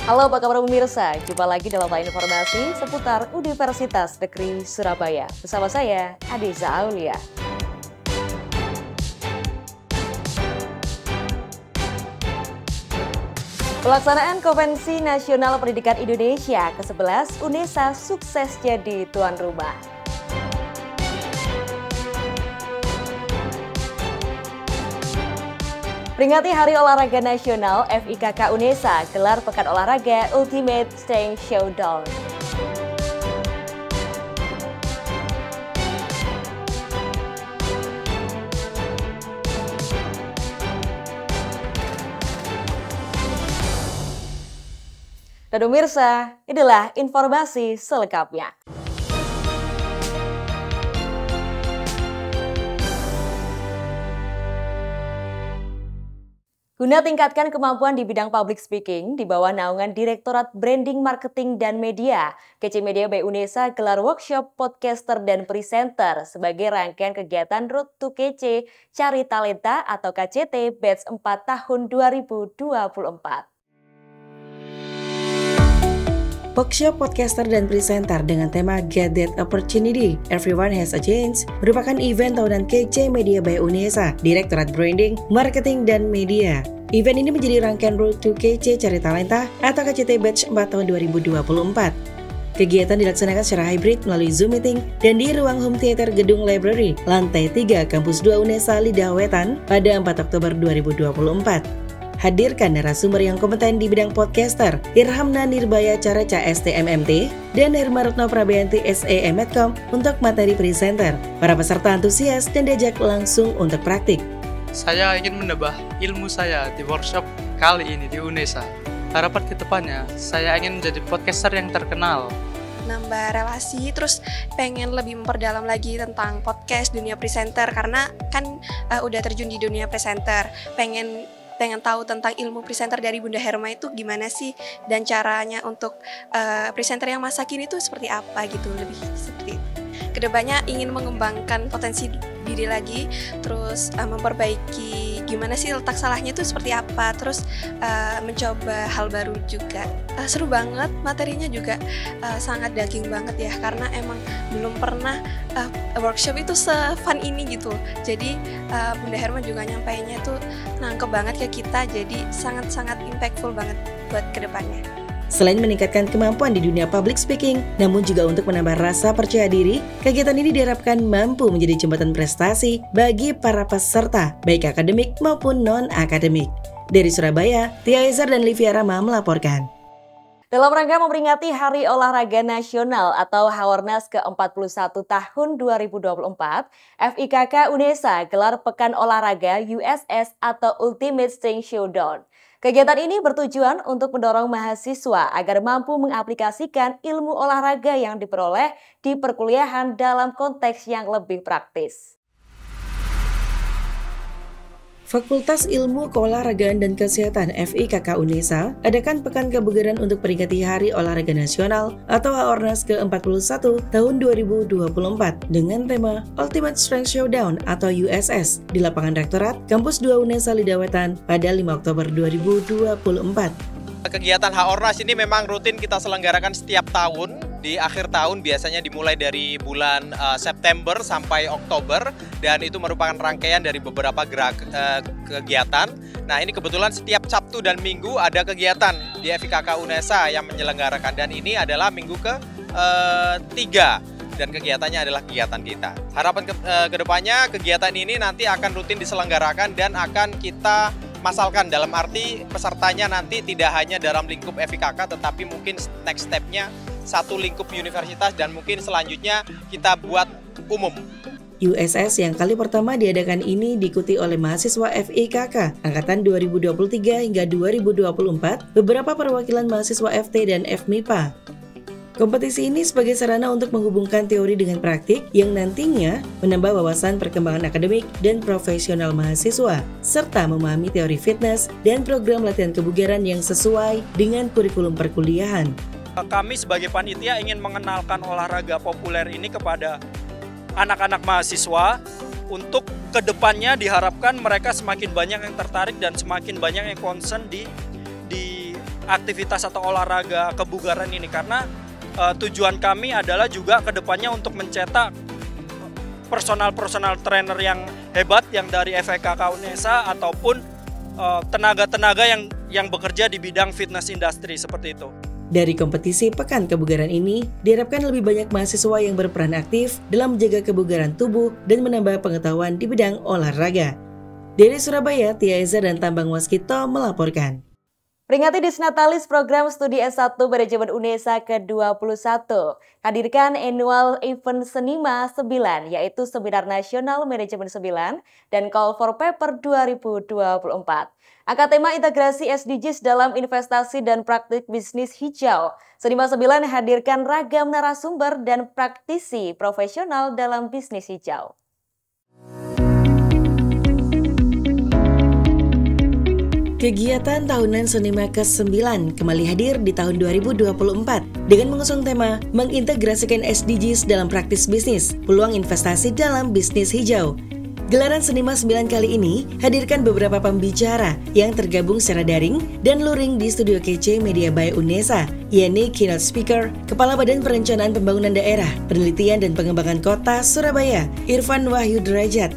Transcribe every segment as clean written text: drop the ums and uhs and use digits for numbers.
Halo, apa kabar pemirsa? Jumpa lagi dalam lain informasi seputar Universitas Negeri Surabaya. Bersama saya, Adiza Aulia. Pelaksanaan Konvensi Nasional Pendidikan Indonesia ke-11 UNESA sukses jadi tuan rumah. Peringati Hari Olahraga Nasional, FIKK UNESA gelar Pekan Olahraga Ultimate Strength Showdown. Dan pemirsa, inilah informasi selengkapnya. Guna tingkatkan kemampuan di bidang public speaking, di bawah naungan Direktorat Branding, Marketing, dan Media, KC Media by UNESA gelar workshop podcaster dan presenter sebagai rangkaian kegiatan Road to KC Cari Talenta atau KCT Batch 4 tahun 2024. Workshop podcaster dan presenter dengan tema Get That Opportunity, Everyone Has a Chance merupakan event tahunan KC Media by UNESA, Direktorat Branding, Marketing, dan Media. Event ini menjadi rangkaian Road to KC Cari Talenta atau KCT Batch 4 tahun 2024. Kegiatan dilaksanakan secara hybrid melalui Zoom Meeting dan di ruang Home Theater Gedung Library, lantai 3, Kampus 2 UNESA Lidah Wetan pada 4 Oktober 2024. Hadirkan narasumber yang kompeten di bidang podcaster, Irhamna Nirbaya Careca STMMT, dan Herma Retno Prabayanti SEM Medcom untuk materi presenter. Para peserta antusias dan diajak langsung untuk praktik. Saya ingin menambah ilmu saya di workshop kali ini di UNESA. Harapan kedepannya, saya ingin menjadi podcaster yang terkenal. Nambah relasi, terus pengen lebih memperdalam lagi tentang podcast, dunia presenter, karena kan udah terjun di dunia presenter. Pengen tahu tentang ilmu presenter dari Bunda Herma itu gimana sih, dan caranya untuk presenter yang masa kini itu seperti apa gitu, lebih seperti itu. Kedepannya ingin mengembangkan potensi diri lagi, terus memperbaiki gimana sih letak salahnya itu seperti apa, terus mencoba hal baru juga. Seru banget, materinya juga sangat daging banget ya, karena emang belum pernah workshop itu se-fun ini gitu. Jadi Bunda Herma juga nyampainya tuh nangkep banget ke kita, jadi sangat-sangat impactful banget buat kedepannya. Selain meningkatkan kemampuan di dunia public speaking, namun juga untuk menambah rasa percaya diri, kegiatan ini diharapkan mampu menjadi jembatan prestasi bagi para peserta, baik akademik maupun non-akademik. Dari Surabaya, Tia Ezar dan Livia Rama melaporkan. Dalam rangka memperingati Hari Olahraga Nasional atau Haornas ke-41 tahun 2024, FIKK UNESA gelar Pekan Olahraga USS atau Ultimate Strength Showdown. Kegiatan ini bertujuan untuk mendorong mahasiswa agar mampu mengaplikasikan ilmu olahraga yang diperoleh di perkuliahan dalam konteks yang lebih praktis. Fakultas Ilmu Keolahragaan dan Kesehatan FIKK UNESA adakan Pekan Kebugaran untuk peringati Hari Olahraga Nasional atau Haornas ke-41 tahun 2024 dengan tema Ultimate Strength Showdown atau USS di lapangan Rektorat Kampus 2 UNESA Lidah Wetan pada 5 Oktober 2024. Kegiatan Haornas ini memang rutin kita selenggarakan setiap tahun. Di akhir tahun biasanya dimulai dari bulan September sampai Oktober, dan itu merupakan rangkaian dari beberapa kegiatan. Nah, ini kebetulan setiap Sabtu dan Minggu ada kegiatan di FIKK UNESA yang menyelenggarakan, dan ini adalah minggu ke-3 dan kegiatannya adalah kegiatan kita. Harapan kedepannya kegiatan ini nanti akan rutin diselenggarakan dan akan kita masalkan, dalam arti pesertanya nanti tidak hanya dalam lingkup FIKK, tetapi mungkin next step-nya satu lingkup universitas, dan mungkin selanjutnya kita buat umum. USS yang kali pertama diadakan ini diikuti oleh mahasiswa FIKK Angkatan 2023 hingga 2024, beberapa perwakilan mahasiswa FT dan FMIPA. Kompetisi ini sebagai sarana untuk menghubungkan teori dengan praktik yang nantinya menambah wawasan perkembangan akademik dan profesional mahasiswa, serta memahami teori fitness dan program latihan kebugaran yang sesuai dengan kurikulum perkuliahan. Kami sebagai panitia ingin mengenalkan olahraga populer ini kepada anak-anak mahasiswa untuk kedepannya diharapkan mereka semakin banyak yang tertarik dan semakin banyak yang concern di aktivitas atau olahraga kebugaran ini, karena tujuan kami adalah juga kedepannya untuk mencetak personal trainer yang hebat yang dari FIKK UNESA ataupun tenaga-tenaga yang bekerja di bidang fitness industry seperti itu. Dari kompetisi Pekan Kebugaran ini, diharapkan lebih banyak mahasiswa yang berperan aktif dalam menjaga kebugaran tubuh dan menambah pengetahuan di bidang olahraga. Dari Surabaya, Tia Eza dan Tambang Waskito melaporkan. Peringati Disnatalis Program Studi S1 Manajemen UNESA ke-21, hadirkan annual event Senima 9, yaitu Seminar Nasional Manajemen 9 dan Call for Paper 2024. Angkat tema integrasi SDGs dalam investasi dan praktik bisnis hijau. Senima 9 hadirkan ragam narasumber dan praktisi profesional dalam bisnis hijau. Kegiatan tahunan Senima ke-9 kembali hadir di tahun 2024 dengan mengusung tema mengintegrasikan SDGs dalam praktis bisnis, peluang investasi dalam bisnis hijau. Gelaran Senima 9 kali ini hadirkan beberapa pembicara yang tergabung secara daring dan luring di Studio KC Media by UNESA, yakni keynote speaker, Kepala Badan Perencanaan Pembangunan Daerah, Penelitian dan Pengembangan Kota Surabaya, Irfan Wahyu Derajat.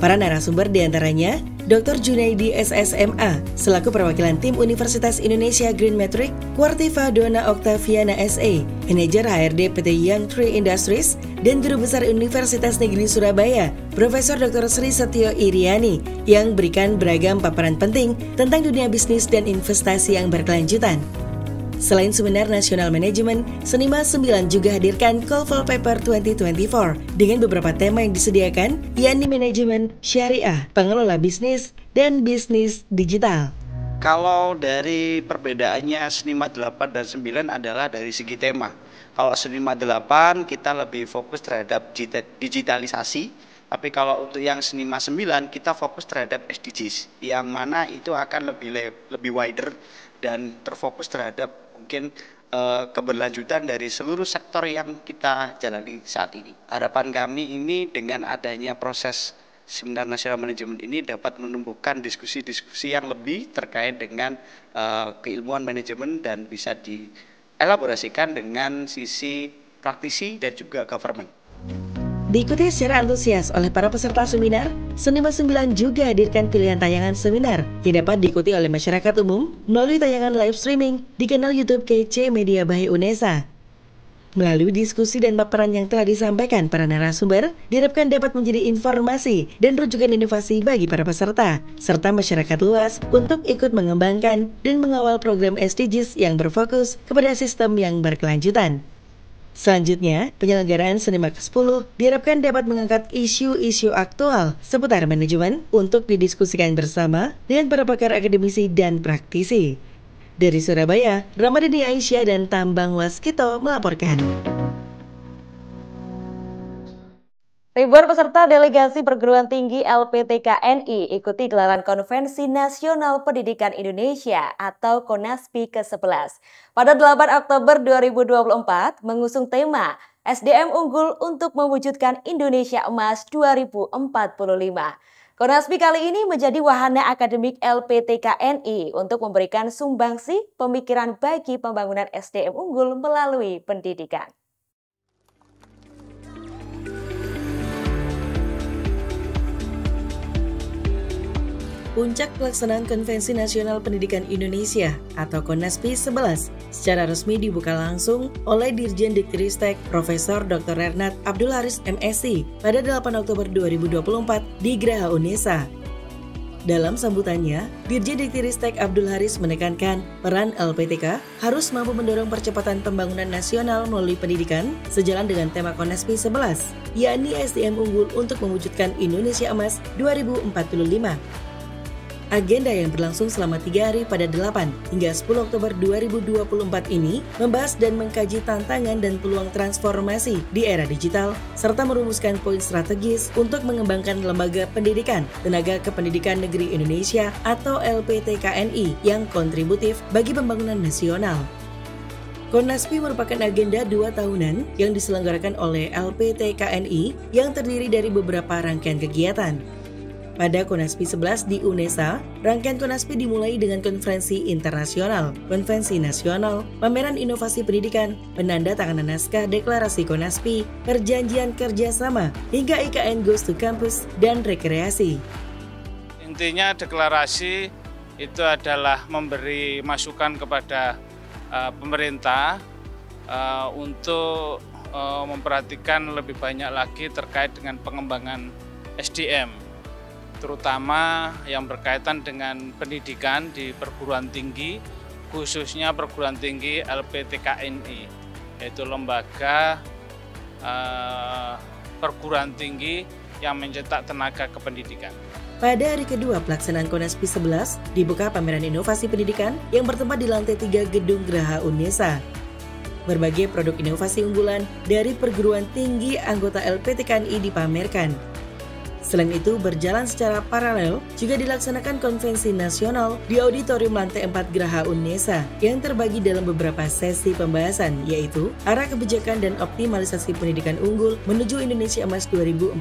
Para narasumber diantaranya Dr. Junaidi SSMA, selaku perwakilan tim Universitas Indonesia Green Metric, Quartiva Dona Octaviana SE, Manajer HRD PT Young Tree Industries, dan Guru Besar Universitas Negeri Surabaya, Profesor Dr. Sri Setio Iriani, yang berikan beragam paparan penting tentang dunia bisnis dan investasi yang berkelanjutan. Selain Seminar Nasional Manajemen, Senima 9 juga hadirkan Call for Paper 2024 dengan beberapa tema yang disediakan, yakni manajemen, syariah, pengelola bisnis, dan bisnis digital. Kalau dari perbedaannya Senima 8 dan 9 adalah dari segi tema. Kalau Senima 8 kita lebih fokus terhadap digitalisasi, tapi kalau untuk yang Senima 9 kita fokus terhadap SDGs, yang mana itu akan lebih wider dan terfokus terhadap mungkin keberlanjutan dari seluruh sektor yang kita jalani saat ini. Harapan kami ini dengan adanya proses Seminar Nasional Manajemen ini dapat menumbuhkan diskusi-diskusi yang lebih terkait dengan keilmuan manajemen dan bisa dielaborasikan dengan sisi praktisi dan juga government. Diikuti secara antusias oleh para peserta seminar, Senima 9 juga hadirkan pilihan tayangan seminar yang dapat diikuti oleh masyarakat umum melalui tayangan live streaming di kanal YouTube KC Media by UNESA. Melalui diskusi dan paparan yang telah disampaikan para narasumber, diharapkan dapat menjadi informasi dan rujukan inovasi bagi para peserta, serta masyarakat luas untuk ikut mengembangkan dan mengawal program SDGs yang berfokus kepada sistem yang berkelanjutan. Selanjutnya, penyelenggaraan Senima ke-10 diharapkan dapat mengangkat isu-isu aktual seputar manajemen untuk didiskusikan bersama dengan para pakar akademisi dan praktisi. Dari Surabaya, Ramadhani Aisyah dan Tambang Waskito melaporkan. Ribuan peserta delegasi perguruan tinggi LPTKNI ikuti gelaran Konvensi Nasional Pendidikan Indonesia atau KONASPI ke-11 pada 8 Oktober 2024 mengusung tema SDM Unggul untuk Mewujudkan Indonesia Emas 2045. KONASPI kali ini menjadi wahana akademik LPTKNI untuk memberikan sumbangsi pemikiran bagi pembangunan SDM unggul melalui pendidikan. Puncak pelaksanaan Konvensi Nasional Pendidikan Indonesia atau KONASPI 11 secara resmi dibuka langsung oleh Dirjen Diktiristek Profesor Dr. Ernad Abdul Haris MSc pada 8 Oktober 2024 di Graha UNESA. Dalam sambutannya, Dirjen Diktiristek Abdul Haris menekankan peran LPTK harus mampu mendorong percepatan pembangunan nasional melalui pendidikan sejalan dengan tema KONASPI 11, yakni SDM unggul untuk mewujudkan Indonesia Emas 2045. Agenda yang berlangsung selama 3 hari pada 8 hingga 10 Oktober 2024 ini membahas dan mengkaji tantangan dan peluang transformasi di era digital serta merumuskan poin strategis untuk mengembangkan lembaga pendidikan Tenaga Kependidikan Negeri Indonesia atau LPTKNI yang kontributif bagi pembangunan nasional. KONASPI merupakan agenda 2 tahunan yang diselenggarakan oleh LPTKNI yang terdiri dari beberapa rangkaian kegiatan. Pada Konaspi 11 di UNESA, rangkaian Konaspi dimulai dengan konferensi internasional, konvensi nasional, pameran inovasi pendidikan, penandatanganan naskah deklarasi Konaspi, perjanjian kerjasama, hingga IKN Goes to Campus dan rekreasi. Intinya deklarasi itu adalah memberi masukan kepada pemerintah untuk memperhatikan lebih banyak lagi terkait dengan pengembangan SDM. Terutama yang berkaitan dengan pendidikan di perguruan tinggi, khususnya perguruan tinggi LPTKNI, yaitu lembaga perguruan tinggi yang mencetak tenaga kependidikan. Pada hari kedua pelaksanaan Konaspi 11, dibuka pameran inovasi pendidikan yang bertempat di lantai 3 Gedung Graha UNESA. Berbagai produk inovasi unggulan dari perguruan tinggi anggota LPTKNI dipamerkan. Selain itu, berjalan secara paralel juga dilaksanakan konvensi nasional di auditorium lantai 4 Graha UNESA yang terbagi dalam beberapa sesi pembahasan, yaitu arah kebijakan dan optimalisasi pendidikan unggul menuju Indonesia Emas 2045,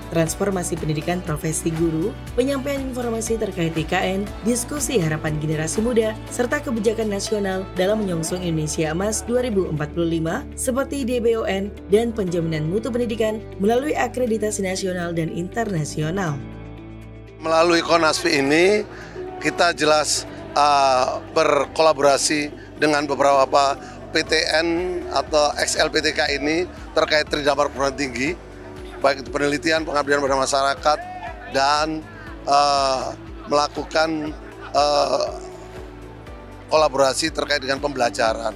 transformasi pendidikan profesi guru, penyampaian informasi terkait IKN, diskusi harapan generasi muda, serta kebijakan nasional dalam menyongsong Indonesia Emas 2045 seperti DBON dan penjaminan mutu pendidikan melalui akreditasi nasional dan internasional. Melalui Konaspi ini kita jelas berkolaborasi dengan beberapa PTN atau XLPTK ini terkait tridharma perguruan tinggi, baik itu penelitian, pengabdian pada masyarakat, dan melakukan kolaborasi terkait dengan pembelajaran.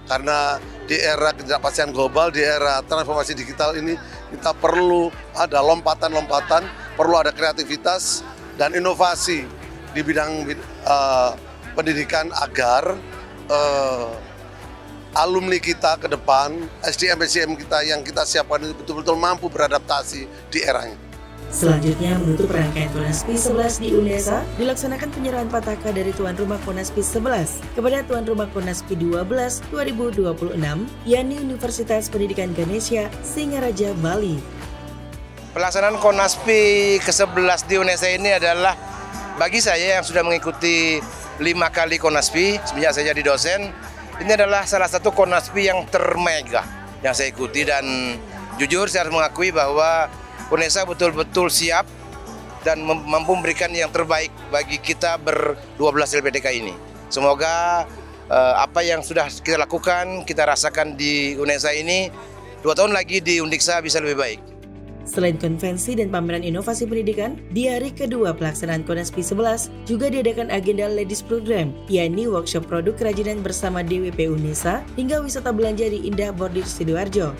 Karena di era ketidakpastian global, di era transformasi digital ini, kita perlu ada lompatan-lompatan, perlu ada kreativitas dan inovasi di bidang pendidikan agar alumni kita ke depan, SDM kita yang kita siapkan itu betul-betul mampu beradaptasi di eranya. Selanjutnya, menutup rangkaian Konaspi 11 di UNESA, dilaksanakan penyerahan Pataka dari tuan rumah Konaspi 11 kepada tuan rumah Konaspi 12 2026, yakni Universitas Pendidikan Ganesha, Singaraja, Bali. Pelaksanaan Konaspi ke-11 di UNESA ini adalah bagi saya yang sudah mengikuti 5 kali Konaspi semenjak saya jadi dosen, ini adalah salah satu Konaspi yang termega yang saya ikuti, dan jujur saya harus mengakui bahwa UNESA betul-betul siap dan mampu memberikan yang terbaik bagi kita ber-12 LPTK ini. Semoga apa yang sudah kita lakukan, kita rasakan di UNESA ini, 2 tahun lagi di Undiksa bisa lebih baik. Selain konvensi dan pameran inovasi pendidikan, di hari kedua pelaksanaan Konaspi 11 juga diadakan agenda Ladies Program, yakni workshop produk kerajinan bersama DWP UNESA hingga wisata belanja di Indah Bordir Sidoarjo.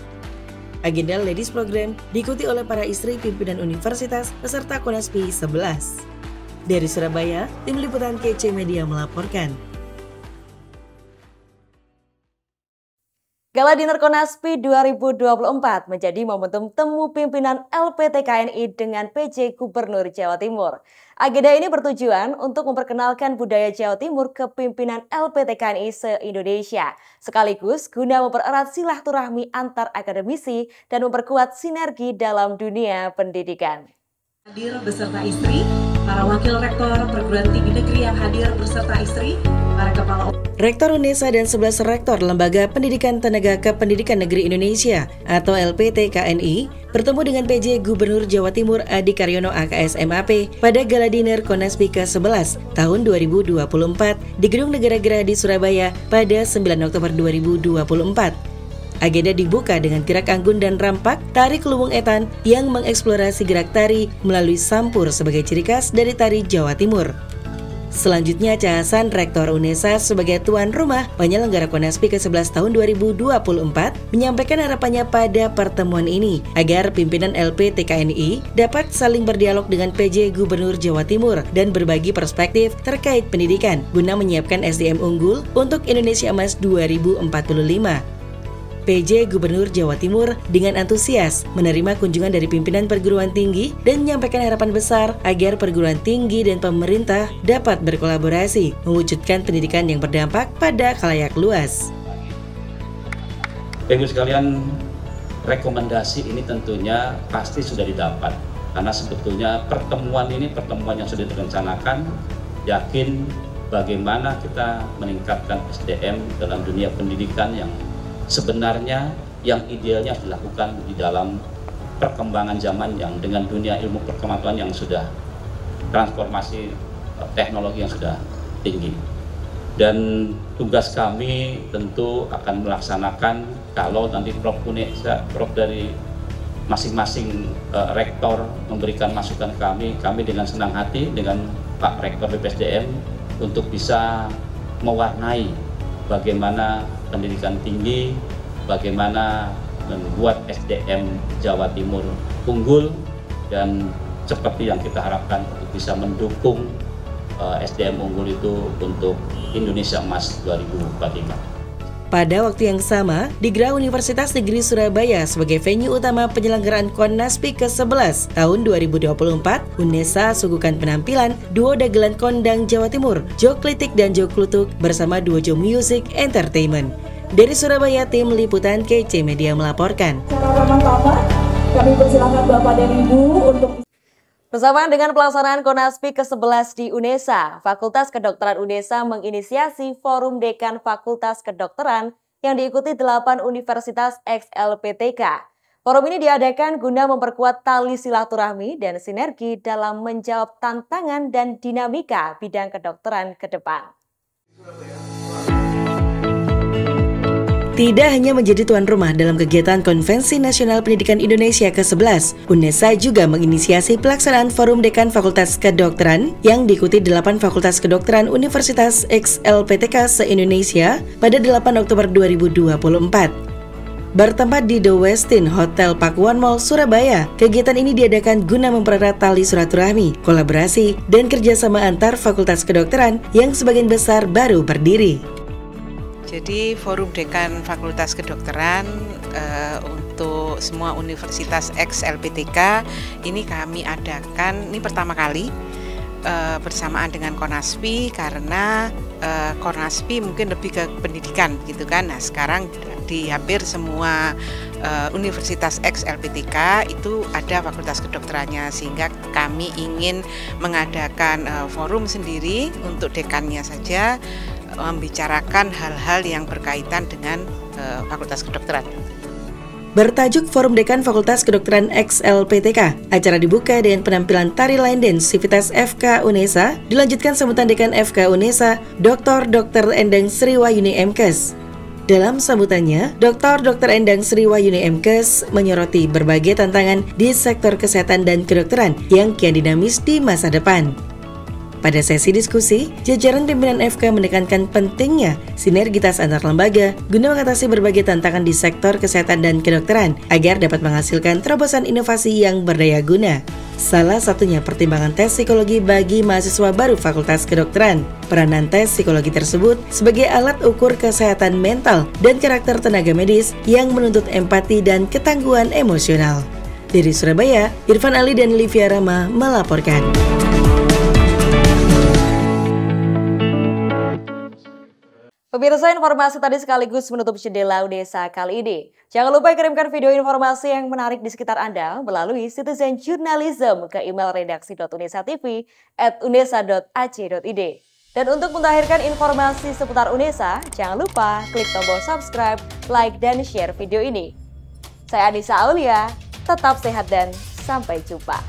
Agenda Ladies Program diikuti oleh para istri pimpinan universitas peserta Konaspi 11. Dari Surabaya, tim liputan KC Media melaporkan. Gala Dinner Konaspi 2024 menjadi momentum temu pimpinan LPTKNI dengan PJ Gubernur Jawa Timur. Agenda ini bertujuan untuk memperkenalkan budaya Jawa Timur ke pimpinan LPTKNI se-Indonesia, sekaligus guna mempererat silaturahmi antar akademisi dan memperkuat sinergi dalam dunia pendidikan. Hadir beserta istri, para wakil rektor perguruan tinggi negeri yang hadir beserta istri, para kepala Rektor UNESA dan 11 rektor Lembaga Pendidikan Tenaga Kependidikan Negeri Indonesia atau LPTKNI bertemu dengan PJ Gubernur Jawa Timur Adi Karyono AKS MAP pada Gala Dinner Konaspi ke-11 tahun 2024 di Gedung Negara Gerahadi di Surabaya pada 9 Oktober 2024. Agenda dibuka dengan gerak anggun dan rampak tari Keluwung Etan yang mengeksplorasi gerak tari melalui sampur sebagai ciri khas dari tari Jawa Timur. Selanjutnya, Ca Hasan, Rektor UNESA sebagai tuan rumah penyelenggara Konaspi ke-11 tahun 2024 menyampaikan harapannya pada pertemuan ini agar pimpinan LPTKNI dapat saling berdialog dengan PJ Gubernur Jawa Timur dan berbagi perspektif terkait pendidikan guna menyiapkan SDM unggul untuk Indonesia Emas 2045. PJ Gubernur Jawa Timur dengan antusias menerima kunjungan dari pimpinan perguruan tinggi dan menyampaikan harapan besar agar perguruan tinggi dan pemerintah dapat berkolaborasi mewujudkan pendidikan yang berdampak pada khalayak luas. Bapak Ibu sekalian, rekomendasi ini tentunya pasti sudah didapat Karena sebetulnya pertemuan ini pertemuan yang sudah direncanakan, yakin bagaimana kita meningkatkan SDM dalam dunia pendidikan yang sebenarnya yang idealnya dilakukan di dalam perkembangan zaman yang dengan dunia ilmu perkembangan yang sudah transformasi teknologi yang sudah tinggi. Dan tugas kami tentu akan melaksanakan kalau nanti Prof dari masing-masing rektor memberikan masukan kami dengan senang hati dengan Pak Rektor BPSDM untuk bisa mewarnai bagaimana pendidikan tinggi, bagaimana membuat SDM Jawa Timur unggul dan seperti yang kita harapkan untuk bisa mendukung SDM unggul itu untuk Indonesia Emas 2045. Pada waktu yang sama, digelar Universitas Negeri Surabaya sebagai venue utama penyelenggaraan KONASPI ke-11 tahun 2024, UNESA suguhkan penampilan duo dagelan kondang Jawa Timur, Jo Klitik dan Jo Klutuk bersama duo Jo Music Entertainment. Dari Surabaya, tim liputan KC Media melaporkan. Secara pertama, kami persilakan Bapak dan Ibu untuk Bersamaan dengan pelaksanaan KONASPI ke-11 di UNESA, Fakultas Kedokteran UNESA menginisiasi Forum Dekan Fakultas Kedokteran yang diikuti 8 Universitas ex-LPTK. Forum ini diadakan guna memperkuat tali silaturahmi dan sinergi dalam menjawab tantangan dan dinamika bidang kedokteran ke depan. Tidak hanya menjadi tuan rumah dalam kegiatan Konvensi Nasional Pendidikan Indonesia ke-11, UNESA juga menginisiasi pelaksanaan Forum Dekan Fakultas Kedokteran yang diikuti 8 Fakultas Kedokteran Universitas ex-LPTK se-Indonesia pada 8 Oktober 2024. Bertempat di The Westin Hotel Pakuan Mall, Surabaya, kegiatan ini diadakan guna mempererat tali silaturahmi, kolaborasi, dan kerjasama antar fakultas kedokteran yang sebagian besar baru berdiri. Jadi Forum Dekan Fakultas Kedokteran untuk semua universitas ex-LPTK ini kami adakan, ini pertama kali bersamaan dengan KONASPI karena KONASPI mungkin lebih ke pendidikan gitu kan. Nah sekarang di hampir semua universitas ex-LPTK itu ada fakultas kedokterannya, sehingga kami ingin mengadakan forum sendiri untuk dekannya saja, membicarakan hal-hal yang berkaitan dengan fakultas kedokteran. Bertajuk Forum Dekan Fakultas Kedokteran ex-LPTK, acara dibuka dengan penampilan tari line dance Sivitas FK UNESA, dilanjutkan sambutan Dekan FK UNESA, Dr. Endang Sriwayuni Mkes. Dalam sambutannya, Dr. Endang Sriwayuni Mkes menyoroti berbagai tantangan di sektor kesehatan dan kedokteran yang kian dinamis di masa depan. Pada sesi diskusi, jajaran pimpinan FK menekankan pentingnya sinergitas antar lembaga guna mengatasi berbagai tantangan di sektor kesehatan dan kedokteran agar dapat menghasilkan terobosan inovasi yang berdaya guna. Salah satunya pertimbangan tes psikologi bagi mahasiswa baru Fakultas Kedokteran. Peranan tes psikologi tersebut sebagai alat ukur kesehatan mental dan karakter tenaga medis yang menuntut empati dan ketangguhan emosional. Dari Surabaya, Irfan Ali dan Livia Rama melaporkan. Pemirsa, informasi tadi sekaligus menutup jendela UNESA kali ini. Jangan lupa kirimkan video informasi yang menarik di sekitar Anda melalui Citizen Journalism ke email redaksi.unesatv@unesa.ac.id. Dan untuk mengakhirkan informasi seputar UNESA, jangan lupa klik tombol subscribe, like, dan share video ini. Saya Anissa Aulia, tetap sehat dan sampai jumpa.